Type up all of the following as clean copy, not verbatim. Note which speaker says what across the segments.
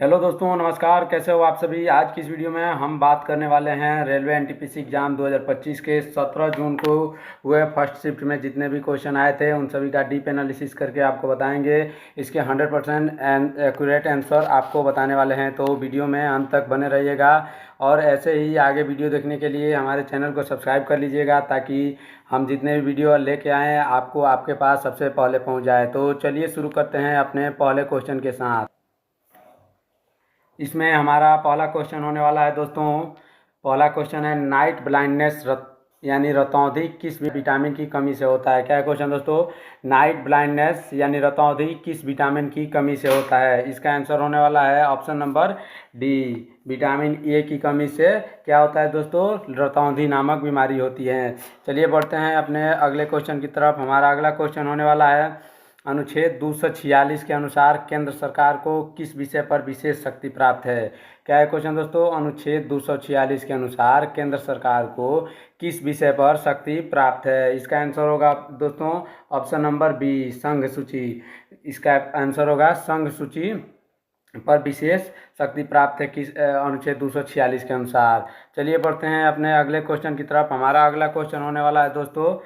Speaker 1: Hello दोस्तों, नमस्कार। कैसे हो आप सभी। आज की इस वीडियो में हम बात करने वाले हैं रेलवे एनटीपीसी एग्ज़ाम 2025 के 17 जून को हुए फर्स्ट शिफ्ट में जितने भी क्वेश्चन आए थे उन सभी का डीप एनालिसिस करके आपको बताएंगे। इसके 100% एक्यूरेट आंसर आपको बताने वाले हैं, तो वीडियो में अंत तक बने रहिएगा। और ऐसे ही आगे वीडियो देखने के लिए हमारे चैनल को सब्सक्राइब कर लीजिएगा, ताकि हम जितने भी वीडियो लेके आएँ आपको आपके पास सबसे पहले पहुँच जाए। तो चलिए शुरू करते हैं अपने पहले क्वेश्चन के साथ। इसमें हमारा पहला क्वेश्चन होने वाला है दोस्तों। पहला क्वेश्चन है नाइट ब्लाइंडनेस यानी रतौंधी किस विटामिन की कमी से होता है। क्या है क्वेश्चन दोस्तों? नाइट ब्लाइंडनेस यानी रतौंधी किस विटामिन की कमी से होता है। इसका आंसर होने वाला है option number D, vitamin A की कमी से क्या होता है दोस्तों? रतौंधी नामक बीमारी होती है। चलिए बढ़ते हैं अपने अगले क्वेश्चन की तरफ। हमारा अगला क्वेश्चन होने वाला है अनुच्छेद 246 के अनुसार केंद्र सरकार को किस विषय पर विशेष शक्ति प्राप्त है। क्या है क्वेश्चन दोस्तों? अनुच्छेद 246 के अनुसार केंद्र सरकार को किस विषय पर शक्ति प्राप्त है। इसका आंसर होगा दोस्तों ऑप्शन नंबर बी, संघ सूची। इसका आंसर होगा संघ सूची पर विशेष शक्ति प्राप्त है किस अनुच्छेद 246 के अनुसार। चलिए बढ़ते हैं अपने अगले क्वेश्चन की तरफ। हमारा अगला क्वेश्चन होने वाला है दोस्तों,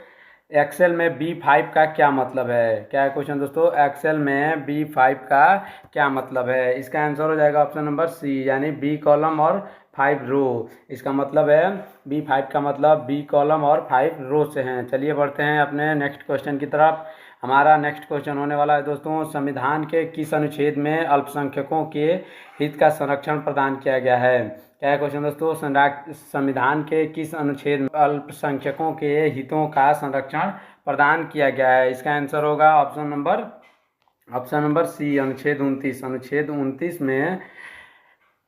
Speaker 1: एक्सेल में B5 का क्या मतलब है। क्या है क्वेश्चन दोस्तों? एक्सेल में B5 का क्या मतलब है। इसका आंसर हो जाएगा ऑप्शन नंबर सी, यानी बी कॉलम और 5 रो। इसका मतलब है B5 का मतलब बी कॉलम और 5 रो से हैं। चलिए बढ़ते हैं अपने नेक्स्ट क्वेश्चन की तरफ। हमारा नेक्स्ट क्वेश्चन होने वाला है दोस्तों, संविधान के किस अनुच्छेद में अल्पसंख्यकों के हित का संरक्षण प्रदान किया गया है। क्या है क्वेश्चन दोस्तों? संविधान के किस अनुच्छेद में अल्पसंख्यकों के हितों का संरक्षण प्रदान किया गया है। इसका आंसर होगा ऑप्शन नंबर सी, अनुच्छेद 29। अनुच्छेद 29 में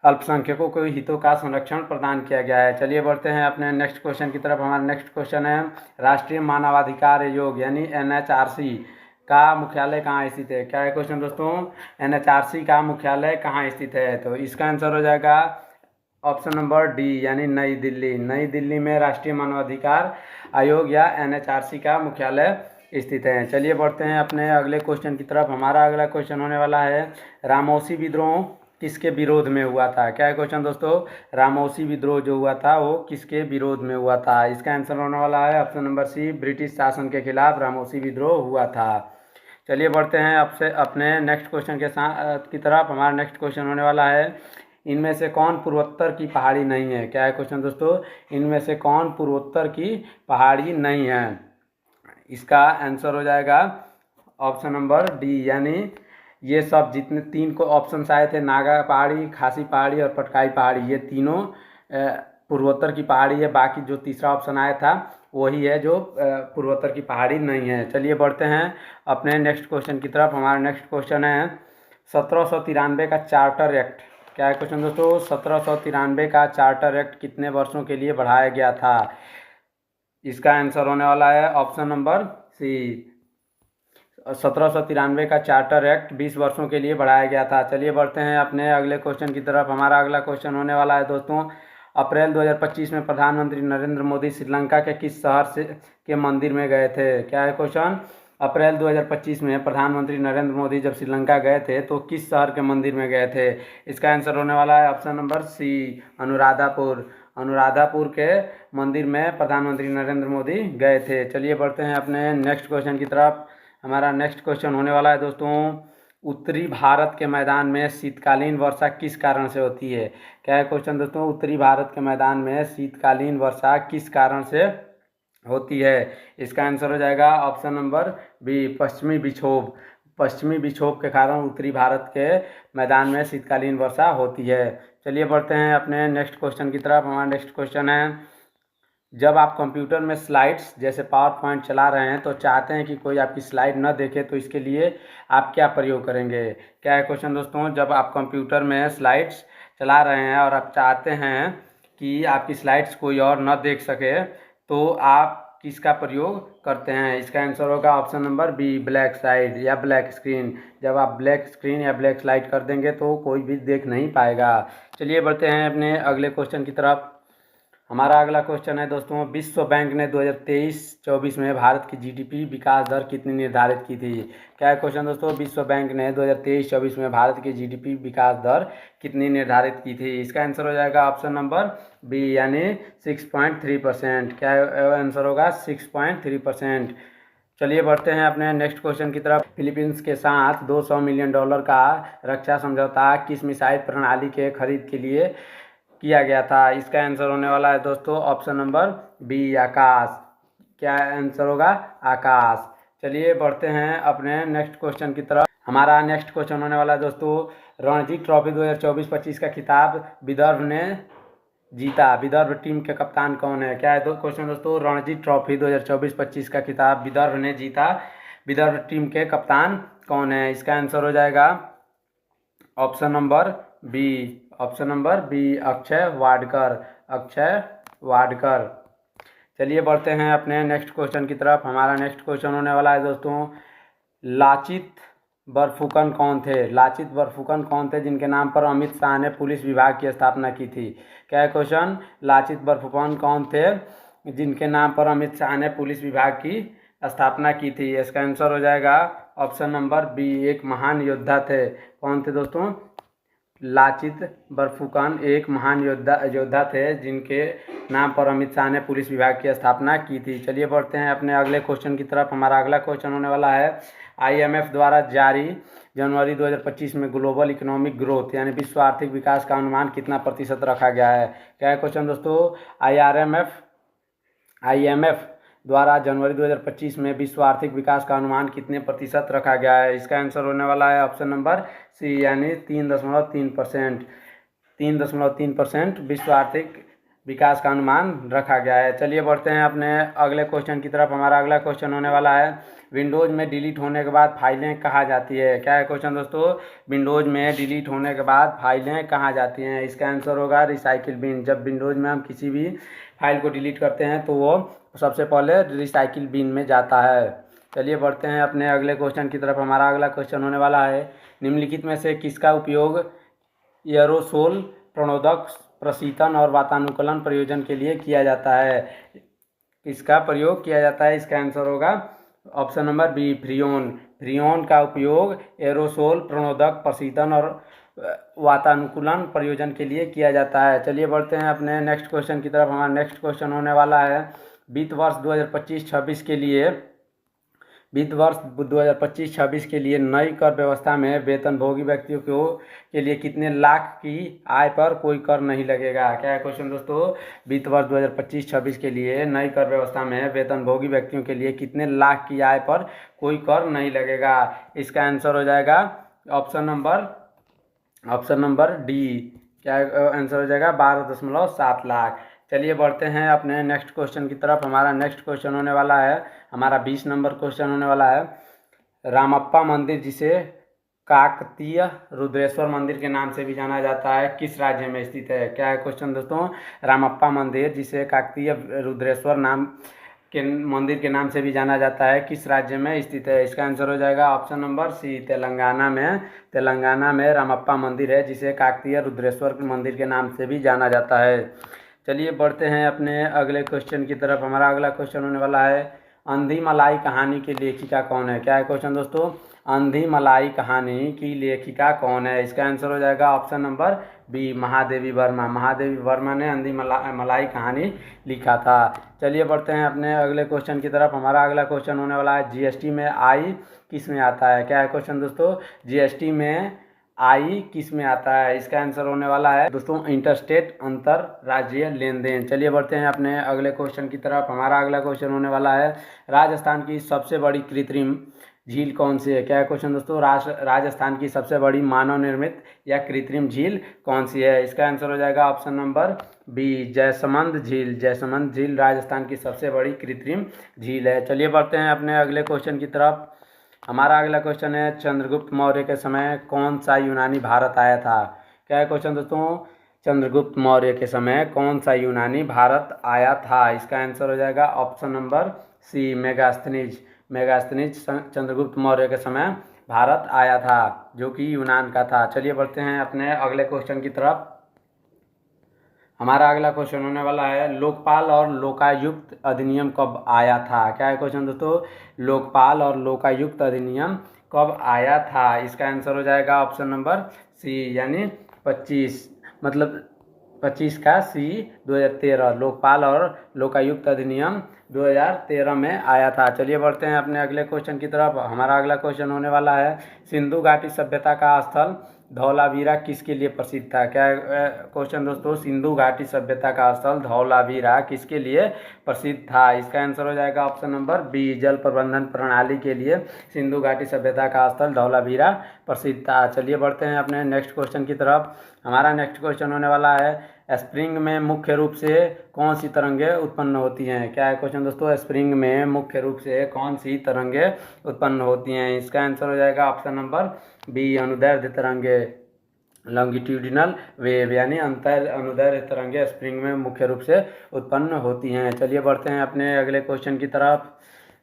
Speaker 1: अल्पसंख्यकों को हितों का संरक्षण प्रदान किया गया है। चलिए बढ़ते हैं अपने नेक्स्ट क्वेश्चन की तरफ। हमारा नेक्स्ट क्वेश्चन है राष्ट्रीय मानवाधिकार आयोग यानी NHRC का मुख्यालय कहाँ स्थित है। क्या है क्वेश्चन दोस्तों? NHRC का मुख्यालय कहाँ स्थित है। तो इसका आंसर हो जाएगा ऑप्शन नंबर डी, यानी नई दिल्ली। नई दिल्ली में राष्ट्रीय मानवाधिकार आयोग या NHRC का मुख्यालय स्थित है। चलिए बढ़ते हैं अपने अगले क्वेश्चन की तरफ। हमारा अगला क्वेश्चन होने वाला है रामौसी विद्रोह किसके विरोध में हुआ था। क्या है क्वेश्चन दोस्तों? रामौसी विद्रोह जो हुआ था वो किसके विरोध में हुआ था। इसका आंसर होने वाला है ऑप्शन नंबर सी, ब्रिटिश शासन के खिलाफ रामौसी विद्रोह हुआ था। चलिए बढ़ते हैं आपसे अपने नेक्स्ट क्वेश्चन के साथ की तरफ। हमारा नेक्स्ट क्वेश्चन होने वाला है इनमें से कौन पूर्वोत्तर की पहाड़ी नहीं है। क्या है क्वेश्चन दोस्तों? इनमें से कौन पूर्वोत्तर की पहाड़ी नहीं है। इसका आंसर हो जाएगा ऑप्शन नंबर डी, यानी ये सब जितने तीन को ऑप्शन आए थे, नागा पहाड़ी, खासी पहाड़ी और पटकाई पहाड़ी, ये तीनों पूर्वोत्तर की पहाड़ी है। बाकी जो तीसरा ऑप्शन आया था वही है जो पूर्वोत्तर की पहाड़ी नहीं है। चलिए बढ़ते हैं अपने नेक्स्ट क्वेश्चन की तरफ। हमारा नेक्स्ट क्वेश्चन है 1793 का चार्टर एक्ट। क्या है क्वेश्चन दोस्तों? 1793 का चार्टर एक्ट कितने वर्षों के लिए बढ़ाया गया था। इसका आंसर होने वाला है ऑप्शन नंबर सी, 1793 का चार्टर एक्ट 20 वर्षों के लिए बढ़ाया गया था। चलिए बढ़ते हैं अपने अगले क्वेश्चन की तरफ। हमारा अगला क्वेश्चन होने वाला है दोस्तों, अप्रैल 2025 में प्रधानमंत्री नरेंद्र मोदी श्रीलंका के किस शहर से के मंदिर में गए थे। क्या है क्वेश्चन? अप्रैल 2025 में प्रधानमंत्री नरेंद्र मोदी जब श्रीलंका गए थे तो किस शहर के मंदिर में गए थे। इसका आंसर होने वाला है option number C, Anuradhapur. Anuradhapur के मंदिर में प्रधानमंत्री नरेंद्र मोदी गए थे। चलिए बढ़ते हैं अपने नेक्स्ट क्वेश्चन की तरफ। हमारा नेक्स्ट क्वेश्चन होने वाला है दोस्तों, उत्तरी भारत के मैदान में शीतकालीन वर्षा किस कारण से होती है। क्या है क्वेश्चन दोस्तों? उत्तरी भारत के मैदान में शीतकालीन वर्षा किस कारण से होती है। इसका आंसर हो जाएगा ऑप्शन नंबर बी, पश्चिमी विक्षोभ। पश्चिमी विक्षोभ के कारण उत्तरी भारत के मैदान में शीतकालीन वर्षा होती है। चलिए बढ़ते हैं अपने नेक्स्ट क्वेश्चन की तरफ। हमारा नेक्स्ट क्वेश्चन है, जब आप कंप्यूटर में स्लाइड्स जैसे पावर पॉइंट चला रहे हैं तो चाहते हैं कि कोई आपकी स्लाइड न देखे, तो इसके लिए आप क्या प्रयोग करेंगे। क्या है क्वेश्चन दोस्तों? जब आप कंप्यूटर में स्लाइड्स चला रहे हैं और आप चाहते हैं कि आपकी स्लाइड्स कोई और न देख सके, तो आप किसका प्रयोग करते हैं। इसका आंसर होगा option number B, black slide या ब्लैक स्क्रीन। जब आप ब्लैक स्क्रीन या ब्लैक स्लाइड कर देंगे तो कोई भी देख नहीं पाएगा। चलिए बढ़ते हैं अपने अगले क्वेश्चन की तरफ। हमारा अगला क्वेश्चन है दोस्तों, विश्व बैंक ने 2023-24 में भारत की जीडीपी विकास दर कितनी निर्धारित की थी। क्या है क्वेश्चन दोस्तों, विश्व बैंक ने 2023-24 में भारत की जीडीपी विकास दर कितनी निर्धारित की थी। इसका आंसर हो जाएगा ऑप्शन नंबर बी यानी 6.3%। क्या आंसर होगा 6.3%। चलिए बढ़ते हैं अपने नेक्स्ट क्वेश्चन की तरफ। फिलीपींस के साथ $200 मिलियन का रक्षा समझौता किस मिसाइल प्रणाली के खरीद के लिए किया गया था। इसका आंसर होने वाला है दोस्तों ऑप्शन नंबर बी आकाश। क्या आंसर होगा आकाश। चलिए बढ़ते हैं अपने नेक्स्ट क्वेश्चन की तरफ। हमारा नेक्स्ट क्वेश्चन होने वाला है दोस्तों, रणजी ट्रॉफी 2024-25 का खिताब विदर्भ ने जीता। विदर्भ टीम के कप्तान कौन है। क्या है क्वेश्चन दोस्तों, रणजी ट्रॉफी 2024-25 का खिताब विदर्भ ने जीता। विदर्भ टीम के कप्तान कौन है। इसका आंसर हो जाएगा option number B. Option number B Akshay Wadkar. Akshay Wadkar. चलिए बढ़ते हैं अपने नेक्स्ट क्वेश्चन की तरफ। हमारा नेक्स्ट क्वेश्चन होने वाला है दोस्तों, लाचित बरफुकन कौन थे। लाचित बरफुकन कौन थे जिनके नाम पर अमित शाह ने पुलिस विभाग की स्थापना की थी। क्या है क्वेश्चन, लाचित बरफुकन कौन थे जिनके नाम पर अमित शाह ने पुलिस विभाग की स्थापना की थी। इसका आंसर हो जाएगा ऑप्शन नंबर बी, एक महान योद्धा थे। कौन थे दोस्तों, लाचित बरफुकन एक महान योद्धा थे जिनके नाम पर अमित शाह ने पुलिस विभाग की स्थापना की थी। चलिए बढ़ते हैं अपने अगले क्वेश्चन की तरफ। हमारा अगला क्वेश्चन होने वाला है, IMF द्वारा जारी जनवरी 2025 में ग्लोबल इकोनॉमिक ग्रोथ यानी विश्व आर्थिक विकास का अनुमान कितना प्रतिशत रखा गया है। क्या है क्वेश्चन दोस्तों, IMF द्वारा जनवरी 2025 में विश्व आर्थिक विकास का अनुमान कितने प्रतिशत रखा गया है। इसका आंसर होने वाला है ऑप्शन नंबर सी यानी 3.3%। 3.3% विश्व आर्थिक विकास का अनुमान रखा गया है। चलिए बढ़ते हैं अपने अगले क्वेश्चन की तरफ। हमारा अगला क्वेश्चन होने वाला है, विंडोज़ में डिलीट होने के बाद फाइलें कहाँ जाती है। क्या है क्वेश्चन दोस्तों, विंडोज़ में डिलीट होने के बाद फाइलें कहाँ जाती हैं। इसका आंसर होगा रिसाइकिल बिन। जब विंडोज़ में हम किसी भी फाइल को डिलीट करते हैं तो वो सबसे पहले रिसाइकिल बिन में जाता है। चलिए बढ़ते हैं अपने अगले क्वेश्चन की तरफ। हमारा अगला क्वेश्चन होने वाला है, निम्नलिखित में से किसका उपयोग एरोसोल प्रणोदक प्रशीतन और वातानुकूलन प्रयोजन के लिए किया जाता है। किसका प्रयोग किया जाता है। इसका आंसर होगा option number B, freon. Freon का उपयोग एरोसोल प्रणोदक प्रशीतन और वातानुकूलन प्रयोजन के लिए किया जाता है। चलिए बढ़ते हैं अपने नेक्स्ट क्वेश्चन की तरफ। हमारा नेक्स्ट क्वेश्चन होने वाला है, वित्त वर्ष 2025-26 के लिए नई कर व्यवस्था में वेतनभोगी व्यक्तियों के लिए कितने लाख की आय पर कोई कर नहीं लगेगा। क्या है क्वेश्चन दोस्तों, वित्त वर्ष 2025-26 के लिए नई कर व्यवस्था में वेतनभोगी व्यक्तियों के लिए कितने लाख की आय पर कोई कर नहीं लगेगा। इसका आंसर हो जाएगा ऑप्शन नंबर डी। क्या आंसर हो जाएगा 12.7 लाख। चलिए बढ़ते हैं अपने नेक्स्ट क्वेश्चन की तरफ। हमारा नेक्स्ट क्वेश्चन होने वाला है, हमारा 20 नंबर क्वेश्चन होने वाला है, रामप्पा मंदिर जिसे काकतीय रुद्रेश्वर मंदिर के नाम से भी जाना जाता है किस राज्य में स्थित है। क्या है क्वेश्चन दोस्तों, रामप्पा मंदिर जिसे काकतीय रुद्रेश्वर नाम के मंदिर के नाम से भी जाना जाता है किस राज्य में स्थित है। इसका आंसर हो जाएगा ऑप्शन नंबर सी, तेलंगाना में। तेलंगाना में रामप्पा मंदिर है जिसे काकतीय रुद्रेश्वर मंदिर के नाम से भी जाना जाता है। चलिए बढ़ते हैं अपने अगले क्वेश्चन की तरफ। हमारा अगला क्वेश्चन होने वाला है, अंधी मलाई कहानी की लेखिका कौन है। क्या है क्वेश्चन दोस्तों, अंधी मलाई कहानी की लेखिका कौन है। इसका आंसर हो जाएगा option number B, Mahadevi Verma. Mahadevi Verma ने अंधी मलाई कहानी लिखा था। चलिए बढ़ते हैं अपने अगले क्वेश्चन की तरफ। हमारा अगला क्वेश्चन होने वाला है, जीएसटी में आई किस में आता है। क्या है क्वेश्चन दोस्तों, जीएसटी में आई किस में आता है। इसका आंसर होने वाला है दोस्तों इंटरस्टेट अंतरराज्यीय लेन देन। चलिए बढ़ते हैं अपने अगले क्वेश्चन की तरफ। हमारा अगला क्वेश्चन होने वाला है, राजस्थान की सबसे बड़ी कृत्रिम झील कौन सी है। क्या है क्वेश्चन दोस्तों, राजस्थान की सबसे बड़ी मानव निर्मित या कृत्रिम झील कौन सी है। इसका आंसर हो जाएगा ऑप्शन नंबर बी, जयसमंद झील। जयसमंद झील राजस्थान की सबसे बड़ी कृत्रिम झील है। चलिए बढ़ते हैं अपने अगले क्वेश्चन की तरफ। हमारा अगला क्वेश्चन है, चंद्रगुप्त मौर्य के समय कौन सा यूनानी भारत आया था। क्या है क्वेश्चन दोस्तों, चंद्रगुप्त मौर्य के समय कौन सा यूनानी भारत आया था। इसका आंसर हो जाएगा option number C, Megasthenes. Megasthenes Chandragupta Maurya के समय भारत आया था जो कि यूनान का था। चलिए बढ़ते हैं अपने अगले क्वेश्चन की तरफ। हमारा अगला क्वेश्चन होने वाला है लोकपाल और लोकायुक्त अधिनियम कब आया था। क्या है क्वेश्चन दोस्तों, लोकपाल और लोकायुक्त अधिनियम कब आया था। इसका आंसर हो जाएगा ऑप्शन नंबर सी यानी 25, मतलब 25 का सी 2013। लोकपाल और लोकायुक्त अधिनियम 2013 में आया था। चलिए बढ़ते हैं अपने अगले क्वेश्चन की तरफ। हमारा अगला क्वेश्चन होने वाला है सिंधु घाटी सभ्यता का स्थल धौलावीरा किसके लिए प्रसिद्ध था। क्या है क्वेश्चन दोस्तों, सिंधु घाटी सभ्यता का स्थल धौलावीरा किसके लिए प्रसिद्ध था। इसका आंसर हो जाएगा ऑप्शन नंबर बी, जल प्रबंधन प्रणाली के लिए सिंधु घाटी सभ्यता का स्थल धौलावीरा प्रसिद्ध था। चलिए बढ़ते हैं अपने नेक्स्ट क्वेश्चन की तरफ। हमारा नेक्स्ट क्वेश्चन होने वाला है स्प्रिंग में मुख्य रूप से कौन सी तरंगें उत्पन्न होती हैं। क्या है क्वेश्चन दोस्तों, स्प्रिंग में मुख्य रूप से कौन सी तरंगें उत्पन्न होती हैं। इसका आंसर हो जाएगा ऑप्शन नंबर बी, अनुदैर्ध्य तरंगें, लॉन्गिट्यूडिनल वेव यानी अंतर अनुदैर्ध्य तरंगें स्प्रिंग में मुख्य रूप से उत्पन्न होती हैं। चलिए बढ़ते हैं अपने अगले क्वेश्चन की तरफ।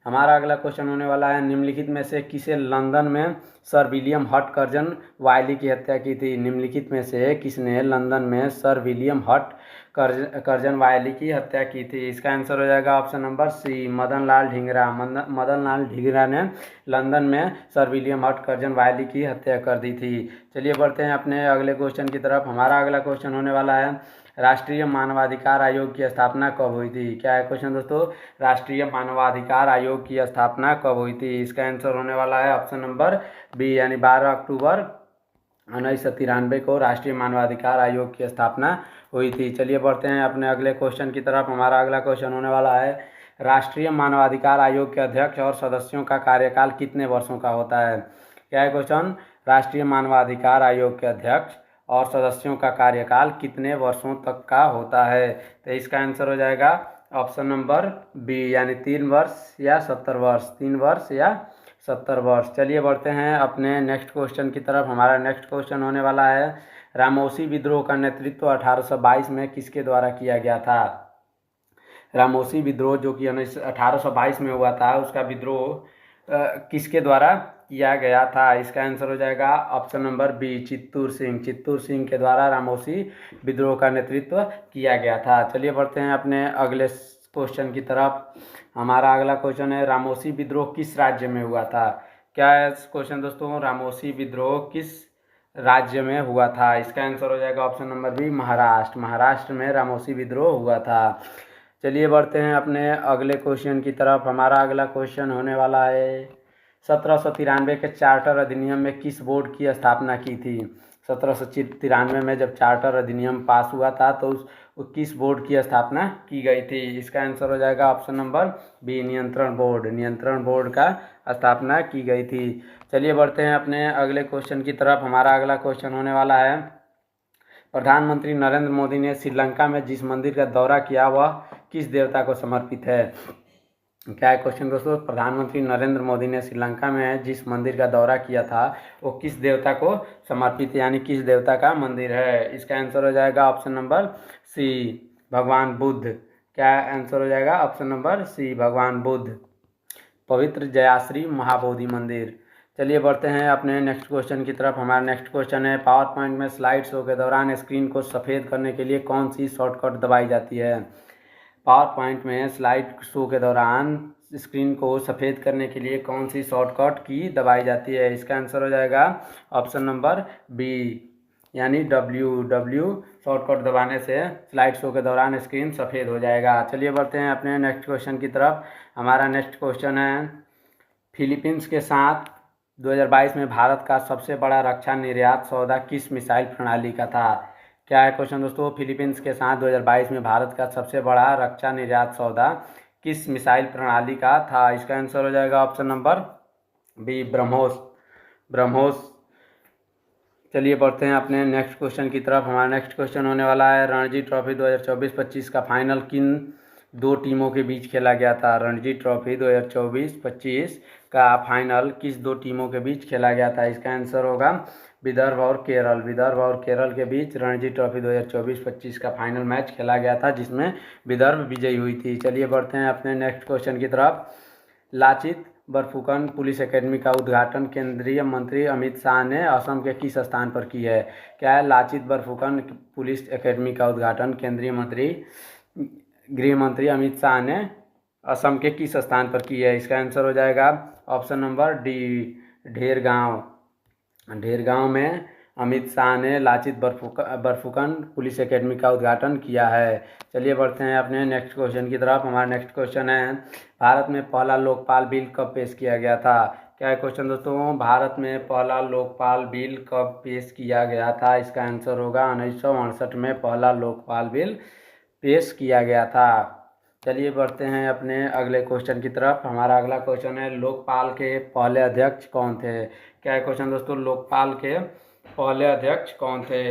Speaker 1: हमारा अगला क्वेश्चन होने वाला है निम्नलिखित में से किसे लंदन में सर विलियम हट कर्जन वायली की हत्या की थी। निम्नलिखित में से किसने लंदन में सर विलियम हट कर्जन वायली की हत्या की थी। इसका आंसर हो जाएगा ऑप्शन नंबर सी, मदन लाल ढींगरा। मदन लाल ढींगरा ने लंदन में सर विलियम हट कर्जन वायली की हत्या कर दी थी। चलिए बढ़ते हैं अपने अगले क्वेश्चन की तरफ। हमारा अगला क्वेश्चन होने वाला है राष्ट्रीय मानवाधिकार आयोग की स्थापना कब हुई थी। क्या है क्वेश्चन दोस्तों, राष्ट्रीय मानवाधिकार आयोग की स्थापना कब हुई थी। इसका आंसर होने वाला है ऑप्शन नंबर बी यानी 12 अक्टूबर 1993 को राष्ट्रीय मानवाधिकार आयोग की स्थापना हुई थी। चलिए बढ़ते हैं अपने अगले क्वेश्चन की तरफ। हमारा अगला क्वेश्चन होने वाला है राष्ट्रीय मानवाधिकार आयोग के अध्यक्ष और सदस्यों का कार्यकाल कितने वर्षों का होता है। क्या है क्वेश्चन, राष्ट्रीय मानवाधिकार आयोग के अध्यक्ष और सदस्यों का कार्यकाल कितने वर्षों तक का होता है। तो इसका आंसर हो जाएगा ऑप्शन नंबर बी यानी 3 वर्ष या 70 वर्ष, 3 वर्ष या 70 वर्ष। चलिए बढ़ते हैं अपने नेक्स्ट क्वेश्चन की तरफ। हमारा नेक्स्ट क्वेश्चन होने वाला है रामोसी विद्रोह का नेतृत्व 1822 में किसके द्वारा किया गया था। रामोसी विद्रोह जो कि 1822 में हुआ था, उसका विद्रोह किसके द्वारा किया गया था। इसका आंसर हो जाएगा option number B, Chittur Singh. Chittur Singh के द्वारा रामोसी विद्रोह का नेतृत्व किया गया था। चलिए बढ़ते हैं अपने अगले क्वेश्चन की तरफ। हमारा अगला क्वेश्चन है रामोसी विद्रोह किस राज्य में हुआ था। क्या है क्वेश्चन दोस्तों, रामोसी विद्रोह किस राज्य में हुआ था। इसका आंसर हो जाएगा option number B, Maharashtra. Maharashtra में रामोसी विद्रोह हुआ था। चलिए बढ़ते हैं अपने अगले क्वेश्चन की तरफ। हमारा अगला क्वेश्चन होने वाला है 1793 के चार्टर अधिनियम में किस बोर्ड की स्थापना की थी। 1793 में जब चार्टर अधिनियम पास हुआ था तो उस किस बोर्ड की स्थापना की गई थी। इसका आंसर हो जाएगा ऑप्शन नंबर बी, नियंत्रण बोर्ड। नियंत्रण बोर्ड का स्थापना की गई थी। चलिए बढ़ते हैं अपने अगले क्वेश्चन की तरफ। हमारा अगला क्वेश्चन होने वाला है प्रधानमंत्री नरेंद्र मोदी ने श्रीलंका में जिस मंदिर का दौरा किया वह किस देवता को समर्पित है। क्या है क्वेश्चन दोस्तों, प्रधानमंत्री नरेंद्र मोदी ने श्रीलंका में जिस मंदिर का दौरा किया था वो किस देवता को समर्पित यानी किस देवता का मंदिर है। इसका आंसर हो जाएगा ऑप्शन नंबर सी, भगवान बुद्ध। क्या आंसर हो जाएगा ऑप्शन नंबर सी, भगवान बुद्ध। पवित्र जयाश्री महाबोधि मंदिर। चलिए बढ़ते हैं अपने नेक्स्ट क्वेश्चन की तरफ। हमारा नेक्स्ट क्वेश्चन है पावर पॉइंट में स्लाइड शो के दौरान स्क्रीन को सफ़ेद करने के लिए कौन सी शॉर्टकट दबाई जाती है। पावर पॉइंट में स्लाइड शो के दौरान स्क्रीन को सफ़ेद करने के लिए कौन सी शॉर्टकट की दबाई जाती है। इसका आंसर हो जाएगा ऑप्शन नंबर बी यानी डब्ल्यू शॉर्टकट दबाने से स्लाइड शो के दौरान स्क्रीन सफ़ेद हो जाएगा। चलिए बढ़ते हैं अपने नेक्स्ट क्वेश्चन की तरफ। हमारा नेक्स्ट क्वेश्चन है फिलीपींस के साथ 2022 में भारत का सबसे बड़ा रक्षा निर्यात सौदा किस मिसाइल प्रणाली का था। क्या है क्वेश्चन दोस्तों, फिलीपींस के साथ 2022 में भारत का सबसे बड़ा रक्षा निर्यात सौदा किस मिसाइल प्रणाली का था। इसका आंसर हो जाएगा ऑप्शन नंबर बी, ब्रह्मोस। चलिए बढ़ते हैं अपने नेक्स्ट क्वेश्चन की तरफ। हमारा नेक्स्ट क्वेश्चन होने वाला है रणजी ट्रॉफी 2024-25 का फाइनल किन 2 टीमों के बीच खेला गया था। रणजी ट्रॉफी 2024-25 का फाइनल किस 2 टीमों के बीच खेला गया था। इसका आंसर होगा विदर्भ और केरल। विदर्भ और केरल के बीच रणजी ट्रॉफी 2024-25 का फाइनल मैच खेला गया था जिसमें विदर्भ विजयी हुई थी। चलिए बढ़ते हैं अपने नेक्स्ट क्वेश्चन की तरफ। लाचित बरफुकन पुलिस एकेडमी का उद्घाटन केंद्रीय मंत्री अमित शाह ने असम के किस स्थान पर की है? क्या है? लाचित बरफुकन पुलिस एकेडमी का उद्घाटन केंद्रीय मंत्री गृह मंत्री अमित शाह ने असम के किस स्थान पर की है? इसका आंसर हो जाएगा ऑप्शन नंबर डी, ढेरगांव। ढेरगांव में अमित शाह ने लाचित बरफुकन पुलिस एकेडमी का उद्घाटन किया है। चलिए बढ़ते हैं अपने नेक्स्ट क्वेश्चन की तरफ। हमारा नेक्स्ट क्वेश्चन है, भारत में पहला लोकपाल बिल कब पेश किया गया था? क्या है क्वेश्चन दोस्तों? भारत में पहला लोकपाल बिल कब पेश किया गया था? इसका आंसर होगा 1968 में पहला लोकपाल बिल पेश किया गया था। चलिए बढ़ते हैं अपने अगले क्वेश्चन की तरफ। हमारा अगला क्वेश्चन है, लोकपाल के पहले अध्यक्ष कौन थे? क्या है क्वेश्चन दोस्तों? लोकपाल के पहले अध्यक्ष कौन थे?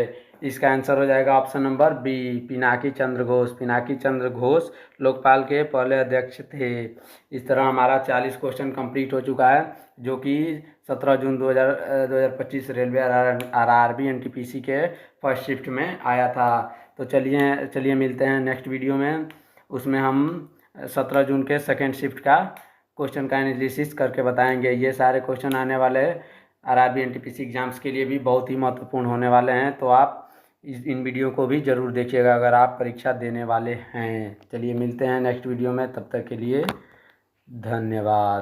Speaker 1: इसका आंसर हो जाएगा option number B, Pinaki Chandra Ghosh. Pinaki Chandra Ghosh Lokpal के पहले अध्यक्ष थे। इस तरह हमारा 40 क्वेश्चन कंप्लीट हो चुका है, जो कि 17 जून 2025 रेलवे RRB NTPC के फर्स्ट शिफ्ट में आया था। तो चलिए मिलते हैं नेक्स्ट वीडियो में। उसमें हम 17 जून के सेकेंड शिफ्ट का क्वेश्चन का एनालिसिस करके बताएंगे। ये सारे क्वेश्चन आने वाले RRB NTPC एग्जाम्स के लिए भी बहुत ही महत्वपूर्ण होने वाले हैं, तो आप इन वीडियो को भी ज़रूर देखिएगा अगर आप परीक्षा देने वाले हैं। चलिए मिलते हैं नेक्स्ट वीडियो में, तब तक के लिए धन्यवाद।